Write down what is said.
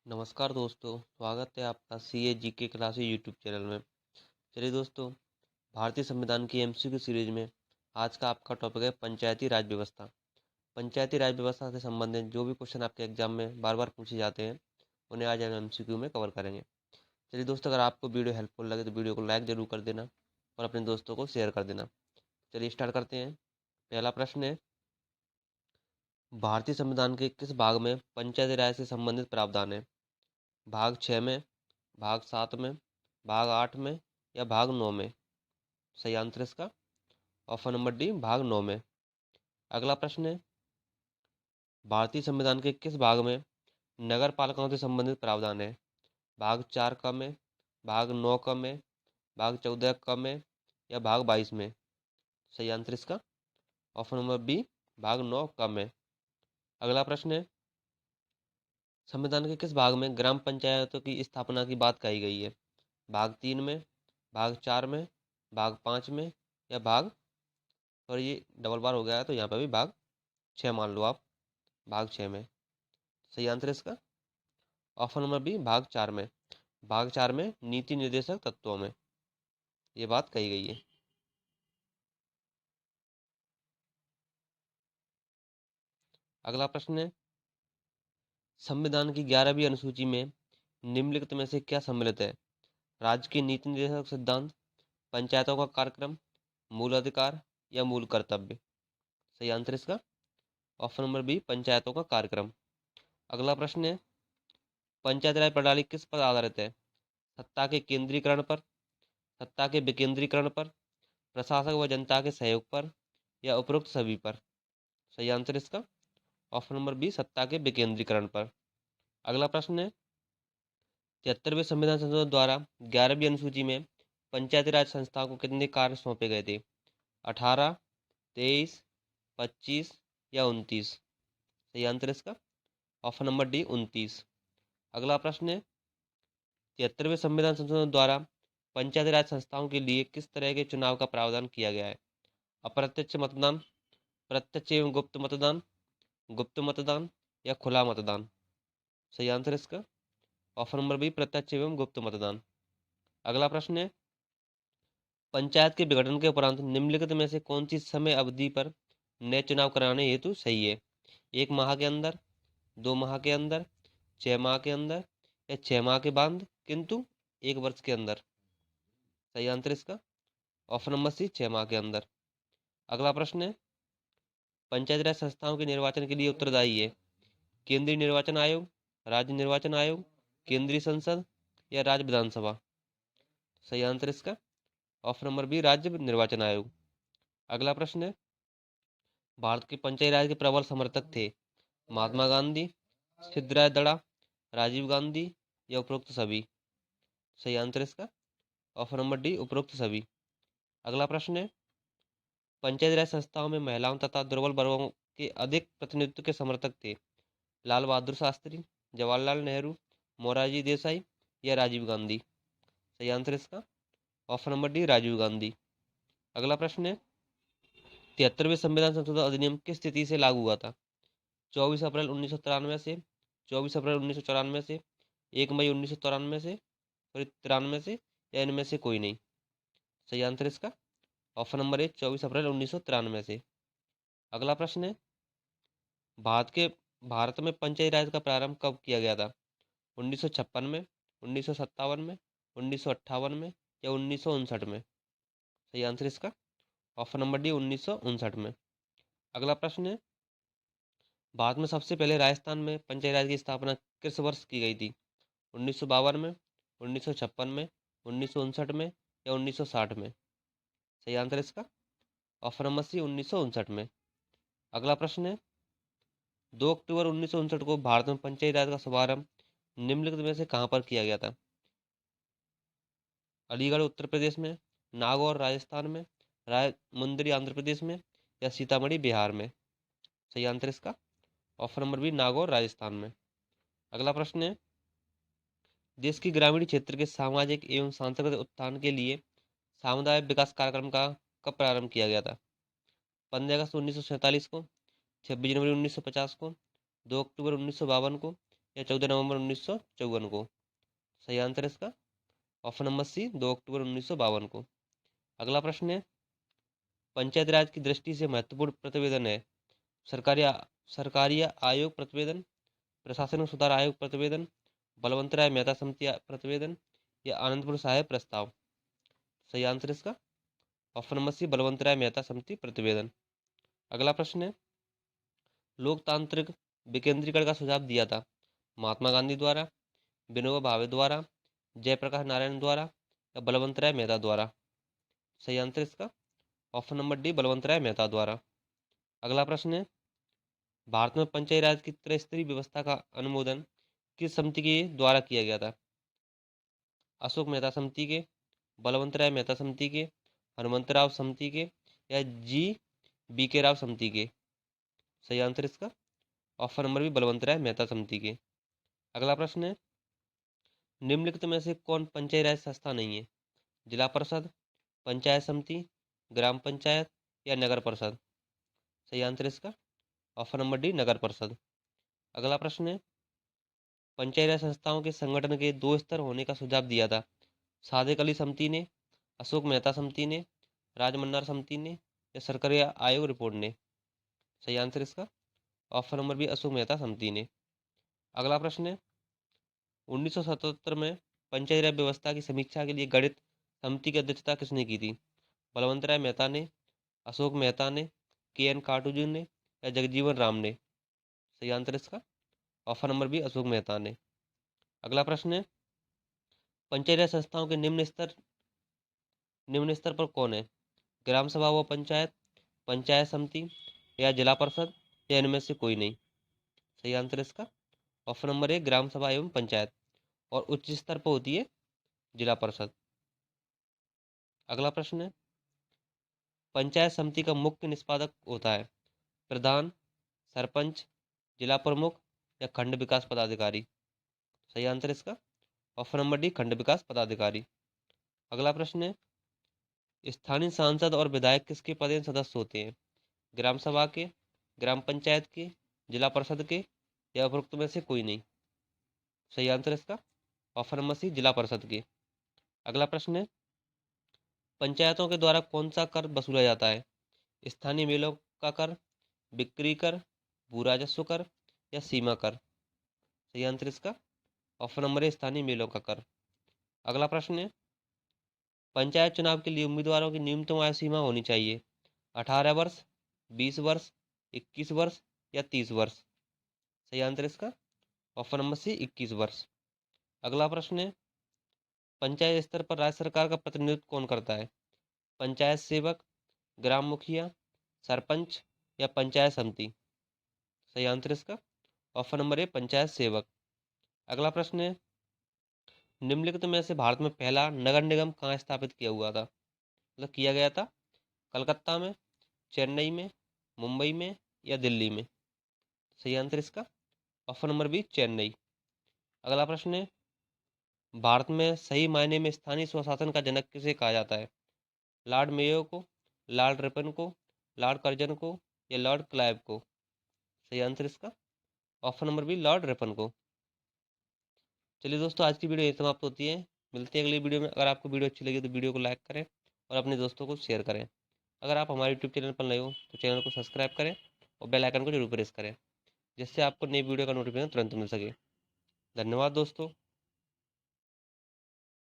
नमस्कार दोस्तों, स्वागत है आपका CA GK classes YouTube channel में। चलिए दोस्तों, भारतीय संविधान की एमसीक्यू सीरीज में आज का आपका टॉपिक है पंचायती राज व्यवस्था। पंचायती राज व्यवस्था से संबंधित जो भी क्वेश्चन आपके एग्जाम में बार बार पूछे जाते हैं, उन्हें आज हम एमसीक्यू में कवर करेंगे। चलिए दोस्तों, अगर आपको वीडियो हेल्पफुल लगे तो वीडियो को लाइक जरूर कर देना और अपने दोस्तों को शेयर कर देना। चलिए स्टार्ट करते हैं। पहला प्रश्न है, भारतीय संविधान के किस भाग में पंचायती राज से संबंधित प्रावधान है? भाग 6 में, भाग 7 में, भाग 8 में या भाग 9 में? सही आंसर इसका ऑप्शन नंबर डी, भाग 9 में। अगला प्रश्न है, भारतीय संविधान के किस भाग में नगर पालिकाओं से संबंधित प्रावधान है? भाग 4 क में, भाग 9 क में, भाग 14 क में या भाग 22 में? सही आंसर इसका ऑप्शन नंबर बी, भाग 9 क में। अगला प्रश्न है, संविधान के किस भाग में ग्राम पंचायतों की स्थापना की बात कही गई है? भाग 3 में, भाग 4 में, भाग 5 में या भाग, और ये डबल बार हो गया है तो यहाँ पे भी भाग 6 मान लो आप, भाग 6 में। सही आंसर इसका ऑप्शन नंबर बी, भाग 4 में। भाग 4 में नीति निर्देशक तत्वों में ये बात कही गई है। अगला प्रश्न है, संविधान की 11वीं अनुसूची में निम्नलिखित में से क्या सम्मिलित है? राज्य की नीति निर्देशक सिद्धांत, पंचायतों का कार्यक्रम, मूल अधिकार या मूल कर्तव्य? सही आंसर इसका ऑप्शन नंबर बी, पंचायतों का कार्यक्रम। अगला प्रश्न है, पंचायती राज प्रणाली किस पर आधारित है? सत्ता के केंद्रीकरण पर, सत्ता के विकेंद्रीकरण पर, प्रशासक व जनता के सहयोग पर या उपरोक्त सभी पर? सही आंसर इसका ऑप्शन नंबर बी, सत्ता के विकेंद्रीकरण पर। अगला प्रश्न है, 73वें संविधान संशोधन द्वारा 11वीं अनुसूची में पंचायती राज संस्थाओं को कितने कार्य सौंपे गए थे? 18, 23, 25 या 29? सही आंसर इसका ऑप्शन नंबर डी, 29। अगला प्रश्न है, 73वें संविधान संशोधन द्वारा पंचायती राज संस्थाओं के लिए किस तरह के चुनाव का प्रावधान किया गया है? अप्रत्यक्ष मतदान, प्रत्यक्ष एवं गुप्त मतदान या खुला मतदान? सही आंसर इसका ऑप्शन नंबर बी, प्रत्यक्ष एवं गुप्त मतदान। अगला प्रश्न है, पंचायत के विघटन के उपरांत निम्नलिखित में से कौन सी समय अवधि पर नए चुनाव कराने हेतु सही है? 1 माह के अंदर, 2 माह के अंदर, 6 माह के अंदर या 6 माह के बाद किंतु 1 वर्ष के अंदर? सही आंसर इसका ऑप्शन नंबर सी, 6 माह के अंदर। अगला प्रश्न है, पंचायती राज संस्थाओं के निर्वाचन के लिए उत्तरदायी है केंद्रीय निर्वाचन आयोग, राज्य निर्वाचन आयोग, केंद्रीय संसद या राज्य विधानसभा? सही आंसर इसका ऑप्शन नंबर बी, राज्य निर्वाचन आयोग। अगला प्रश्न है, भारत के पंचायती राज के प्रबल समर्थक थे महात्मा गांधी, सिद्धराय दड़ा, राजीव गांधी या उपरोक्त सभी? सही आंसर इसका ऑप्शन नंबर डी, उपरोक्त सभी। अगला प्रश्न है, पंचायती राज संस्थाओं में महिलाओं तथा दुर्बल वर्गों के अधिक प्रतिनिधित्व के समर्थक थे लाल बहादुर शास्त्री, जवाहरलाल नेहरू, मोरारजी देसाई या राजीव गांधी? सही आंसर इसका option number D, Rajiv Gandhi. अगला प्रश्न है, 73वें संविधान संशोधन अधिनियम किस तिथि से लागू हुआ था? 24 अप्रैल 1993 से, 24 अप्रैल 1994 से, 1 मई 1993 से, फिर 93 से या इनमें से कोई नहीं? सही आंसर इसका ऑप्शन नंबर ए, 24 अप्रैल 1993 से। अगला प्रश्न है, भारत में पंचायती राज का प्रारंभ कब किया गया था? 1956 में, 1957 में, 1958 में या 1959 में? सही आंसर इसका ऑप्शन नंबर डी, 1959 में। अगला प्रश्न है, भारत में सबसे पहले राजस्थान में पंचायती राज की स्थापना किस वर्ष की गई थी? 1952 में, 1956 में, 1959 में या 1960 में? सही आंसर इसका ऑप्शन नंबर सी, 1959 में। अगला प्रश्न है, 2 अक्टूबर 1959 को भारत में पंचायती राज का शुभारंभ निम्नलिखित में से कहाँ पर किया गया था? अलीगढ़ उत्तर प्रदेश में, नागौर राजस्थान में, रायमुंदरी आंध्र प्रदेश में या सीतामढ़ी बिहार में? सही आंसर इसका option number B, Nagaur Rajasthan में। अगला प्रश्न है, देश की ग्रामीण क्षेत्र के सामाजिक एवं सांस्कृतिक उत्थान के लिए सामुदायिक विकास कार्यक्रम का कब प्रारंभ किया गया था? 15 अगस्त 1947 को, 26 जनवरी 1950 को, 2 अक्टूबर 1952 को या 14 नवंबर 1954 को? सही आंसर है इसका ऑप्शन नंबर सी 2 अक्टूबर 1952 को। अगला प्रश्न है, पंचायत राज की दृष्टि से महत्वपूर्ण प्रतिवेदन है सरकारी सरकारी आयोग प्रतिवेदन, प्रशासनिक सुधार आयोग प्रतिवेदन, बलवंत राय मेहता समिति प्रतिवेदन या आनंदपुर साहेब प्रस्ताव? सही आंसर इसका ऑप्शन नंबर सी बलवंत राय मेहता समिति प्रतिवेदन। अगला प्रश्न है, लोकतांत्रिक विकेंद्रीकरण का सुझाव दिया था महात्मा गांधी द्वारा, विनोबा भावे द्वारा, जयप्रकाश नारायण द्वारा या बलवंत राय मेहता द्वारा? सही आंसर इसका ऑप्शन नंबर डी बलवंत राय मेहता द्वारा। अगला प्रश्न है, भारत में पंचायती राज की त्रिस्तरीय व्यवस्था का अनुमोदन किस समिति के द्वारा किया गया था? अशोक मेहता समिति के, बलवंत राय मेहता समिति के, हनुमंत राव समिति के या जी BK राव समिति के? सही आंसर इसका ऑप्शन नंबर बी बलवंत राय मेहता समिति के। अगला प्रश्न है, निम्नलिखित में से कौन पंचायती राज संस्था नहीं है? जिला परिषद, पंचायत समिति, ग्राम पंचायत या नगर परिषद? सही आंसर इसका ऑप्शन नंबर डी नगर परिषद। अगला प्रश्न है, पंचायती राज संस्थाओं के संगठन के 2 स्तर होने का सुझाव दिया था सादिक अली समिति ने, अशोक मेहता समिति ने, राजमन्नार समिति ने या सरकारी आयोग रिपोर्ट ने? सही आंसर इसका option number B Ashok Mehta समिति ने। अगला प्रश्न है, 1977 में पंचायती राज व्यवस्था की समीक्षा के लिए गठित समिति की अध्यक्षता किसने की थी? बलवंत राय मेहता ने, अशोक मेहता ने, KN काटोजू ने या जगजीवन राम ने? सही आंसर इसका option number B Ashok Mehta ने। अगला प्रश्न है, पंचायती राज संस्थाओं के निम्न स्तर पर कौन है? ग्राम सभा व पंचायत, पंचायत समिति या जिला परिषद या इनमें से कोई नहीं? सही आंसर इसका ऑप्शन नंबर ए ग्राम सभा एवं पंचायत, और उच्च स्तर पर होती है जिला परिषद। अगला प्रश्न है, पंचायत समिति का मुख्य निष्पादक होता है प्रधान, सरपंच, जिला प्रमुख या खंड विकास पदाधिकारी? सही आंसर इसका ऑप्शन नंबर डी खंड विकास पदाधिकारी। अगला प्रश्न है, स्थानीय सांसद और विधायक किसके पदेन सदस्य होते हैं? ग्राम सभा के, ग्राम पंचायत के, जिला परिषद के या उपरोक्त में से कोई नहीं? सही आंसर इसका ऑप्शन नंबर सी जिला परिषद के। अगला प्रश्न है, पंचायतों के द्वारा कौन सा कर वसूला जाता है? स्थानीय मेलों का कर, बिक्री कर, भू राजस्व कर या सीमा कर? सही आंसर इसका ऑप्शन नंबर है स्थानीय मेलों का कर। अगला प्रश्न है, पंचायत चुनाव के लिए उम्मीदवारों की न्यूनतम आयु सीमा होनी चाहिए 18 वर्ष, 20 वर्ष, 21 वर्ष या 30 वर्ष? सही आंसर इसका ऑप्शन नंबर सी 21 वर्ष। अगला प्रश्न है, पंचायत स्तर पर राज्य सरकार का प्रतिनिधित्व कौन करता है? पंचायत सेवक, ग्राम मुखिया, सरपंच या पंचायत समिति? सही आंसर इसका ऑप्शन नंबर ए पंचायत सेवक। अगला प्रश्न है, निम्नलिखित में से भारत में पहला नगर निगम कहाँ स्थापित किया हुआ था, मतलब किया गया था? कलकत्ता में, चेन्नई में, मुंबई में या दिल्ली में? सही आंसर इसका ऑप्शन नंबर बी चेन्नई। अगला प्रश्न है, भारत में सही मायने में स्थानीय स्वशासन का जनक किसे कहा जाता है? लॉर्ड मेयो को, लॉर्ड रिपन को, लॉर्ड कर्जन को या लॉर्ड क्लाइव को? सही आंसर इसका option number B Lord Ripon को। चलिए दोस्तों, आज की वीडियो यही समाप्त होती है। मिलते हैं अगली वीडियो में। अगर आपको वीडियो अच्छी लगी तो वीडियो को लाइक करें और अपने दोस्तों को शेयर करें। अगर आप हमारे यूट्यूब चैनल पर नए हो तो चैनल को सब्सक्राइब करें और बेल आइकन को जरूर प्रेस करें, जिससे आपको नई वीडियो का नोटिफिकेशन तुरंत मिल सके। धन्यवाद दोस्तों।